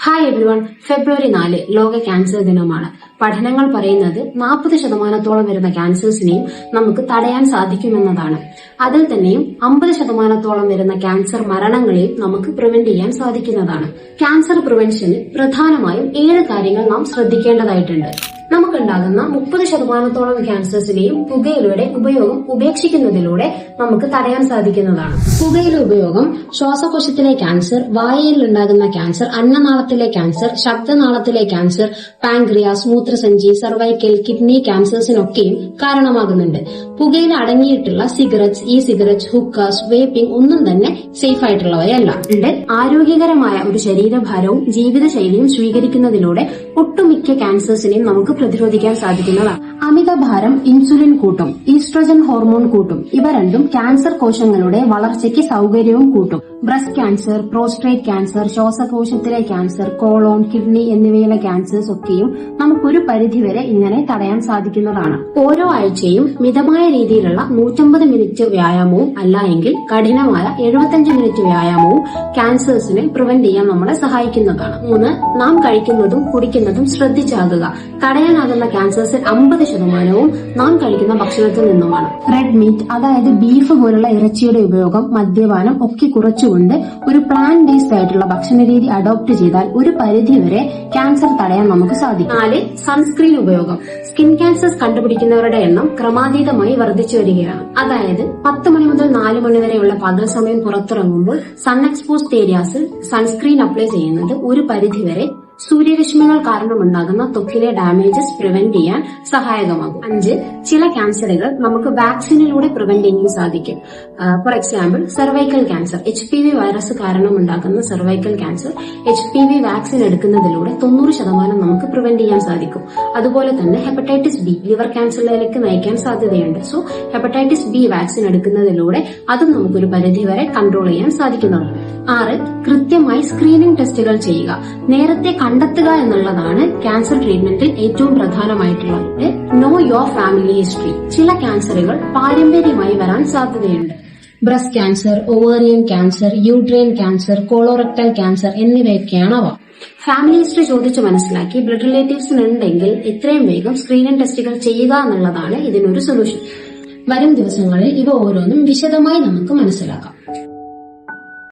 Hi everyone, ഫെബ്രുവരി 4 ലോക cancer ദിനമാണ്. പഠനങ്ങൾ പറയുന്നത് 40% വരുന്ന ക്യാൻസേഴ്സിനെയും നമുക്ക് തടയാൻ സാധിക്കുമെന്നതാണ്. അതിൽ തന്നെയും 50% വരുന്ന ക്യാൻസർ മരണങ്ങളെയും നമുക്ക് പ്രിവെന്റ് ചെയ്യാൻ സാധിക്കുന്നതാണ്. ക്യാൻസർ പ്രിവെൻഷന് പ്രധാനമായും 7 കാര്യങ്ങൾ നാം ശ്രദ്ധിക്കേണ്ടതായിട്ടുണ്ട്. നമുക്കുണ്ടാകുന്ന 30% ക്യാൻസേഴ്സിനെയും പുകയിലയുടെ ഉപയോഗം ഉപേക്ഷിക്കുന്നതിലൂടെ നമുക്ക് തടയാൻ സാധിക്കുന്നതാണ്. പുകയില ഉപയോഗം ശ്വാസകോശത്തിലെ ക്യാൻസർ, വായയിൽ ഉണ്ടാകുന്ന ക്യാൻസർ, അന്നനാളത്തിലെ ക്യാൻസർ, ശബ്ദനാളത്തിലെ ക്യാൻസർ, പാൻക്രിയാസ്, മൂത്രസഞ്ചി, സർവൈക്കൽ, കിഡ്നി ക്യാൻസേഴ്സിനൊക്കെയും കാരണമാകുന്നുണ്ട്. പുകയില അടങ്ങിയിട്ടുള്ള cigarettes, e cigarettes, hookahs, vaping ഒന്നും തന്നെ സേഫ് ആയിട്ടുള്ളവയല്ല. ആരോഗ്യകരമായ ഒരു ശരീരഭാരവും ജീവിതശൈലിയും സ്വീകരിക്കുന്നതിലൂടെ ഒട്ടുമിക്ക ക്യാൻസേഴ്സിനെയും നമുക്ക് പ്രതിരോധിക്കാൻ സാധിക്കുന്നതാണ്. അമിതഭാരം ഇൻസുലിൻ കൂട്ടും, ഈസ്ട്രോജൻ ഹോർമോൺ കൂട്ടും. ഇവ രണ്ടും ക്യാൻസർ കോശങ്ങളുടെ വളർച്ചയ്ക്ക് സൗകര്യവും കൂട്ടും. ബ്രസ്റ്റ് ക്യാൻസർ, പ്രോസ്റ്റേറ്റ് ക്യാൻസർ, ശ്വാസകോശത്തിലെ ക്യാൻസർ, കോളോൺ, കിഡ്നി എന്നിവയിലെ ക്യാൻസേഴ്സ് ഒക്കെയും നമുക്കൊരു പരിധിവരെ ഇങ്ങനെ തടയാൻ സാധിക്കുന്നതാണ്. ഓരോ ആഴ്ചയും മിതമായ രീതിയിലുള്ള 150 മിനിറ്റ് വ്യായാമവും അല്ല എങ്കിൽ കഠിനമായ 75 മിനിറ്റ് വ്യായാമവും ക്യാൻസേഴ്സിനെ പ്രിവെന്റ് ചെയ്യാൻ നമ്മളെ സഹായിക്കുന്നതാണ്. 3. നാം കഴിക്കുന്നതും കുടിക്കുന്നതും ശ്രദ്ധിച്ചാകുക. തടയാനാകുന്ന ക്യാൻസേഴ്സിൽ 50% നാം കഴിക്കുന്ന ഭക്ഷണത്തിൽ നിന്നുമാണ്. റെഡ് മീറ്റ്, അതായത് ബീഫ് പോലുള്ള ഇറച്ചിയുടെ ഉപയോഗം, മദ്യപാനം ഒക്കെ കുറച്ചുകൊണ്ട് ഒരു പ്ലാൻ ബേസ്ഡ് ആയിട്ടുള്ള ഭക്ഷണരീതി അഡോപ്റ്റ് ചെയ്താൽ ഒരു പരിധിവരെ ക്യാൻസർ തടയാൻ നമുക്ക് സാധിക്കും. 4. സൺസ്ക്രീൻ ഉപയോഗം. സ്കിൻ ക്യാൻസേഴ്സ് കണ്ടുപിടിക്കുന്നവരുടെ എണ്ണം ക്രമാതീതമായി വർദ്ധിച്ചു വരികയാണ്. അതായത് 10 മണി മുതൽ 4 മണി വരെയുള്ള പകൽ സമയം പുറത്തിറങ്ങുമ്പോൾ സൺ എക്സ്പോസ്ഡ് ഏരിയാസിൽ സൺസ്ക്രീൻ അപ്ലൈ ചെയ്യുന്നത് ഒരു പരിധിവരെ സൂര്യരശ്മികൾ കാരണമുണ്ടാകുന്ന ത്വക്കിലെ ഡാമേജസ് പ്രിവെന്റ് ചെയ്യാൻ സഹായകമാകും. 5. ചില ക്യാൻസറുകൾ നമുക്ക് വാക്സിനിലൂടെ പ്രിവെന്റ് ചെയ്യാൻ സാധിക്കും. For example, cervical cancer, HPV virus കാരണമുണ്ടാകുന്ന സെർവൈക്കൽ ക്യാൻസർ HPV വാക്സിൻ എടുക്കുന്നതിലൂടെ 90% നമുക്ക് പ്രിവെന്റ് ചെയ്യാൻ സാധിക്കും. അതുപോലെ തന്നെ ഹെപ്പറ്റൈറ്റിസ് ബി ലിവർ ക്യാൻസറിലേക്ക് നയിക്കാൻ സാധ്യതയുണ്ട്. സോ ഹെപ്പറ്റൈറ്റിസ് ബി വാക്സിൻ എടുക്കുന്നതിലൂടെ അതും നമുക്കൊരു പരിധിവരെ കൺട്രോൾ ചെയ്യാൻ സാധിക്കുന്നതാണ്. 6. കൃത്യമായി സ്ക്രീനിംഗ് ടെസ്റ്റുകൾ ചെയ്യുക. നേരത്തെ കണ്ടെത്തുക എന്നുള്ളതാണ് ക്യാൻസർ ട്രീറ്റ്മെന്റിൽ ഏറ്റവും പ്രധാനമായിട്ടുള്ളത്. No your family history. ചില ക്യാൻസറുകൾ പാരമ്പര്യമായി വരാൻ സാധ്യതയുണ്ട്. Breast cancer, ovarian cancer, uterine cancer, colorectal cancer എന്നിവയൊക്കെയാണ് അവ. ഫാമിലി ഹിസ്റ്ററി ചോദിച്ച് മനസ്സിലാക്കി ബ്ലഡ് റിലേറ്റീവ്സിന് ഉണ്ടെങ്കിൽ എത്രയും വേഗം സ്ക്രീനിംഗ് ടെസ്റ്റുകൾ ചെയ്യുക എന്നുള്ളതാണ് ഇതിനൊരു സൊല്യൂഷൻ. വരും ദിവസങ്ങളിൽ ഇവ ഓരോന്നും വിശദമായി നമുക്ക് മനസ്സിലാക്കാം.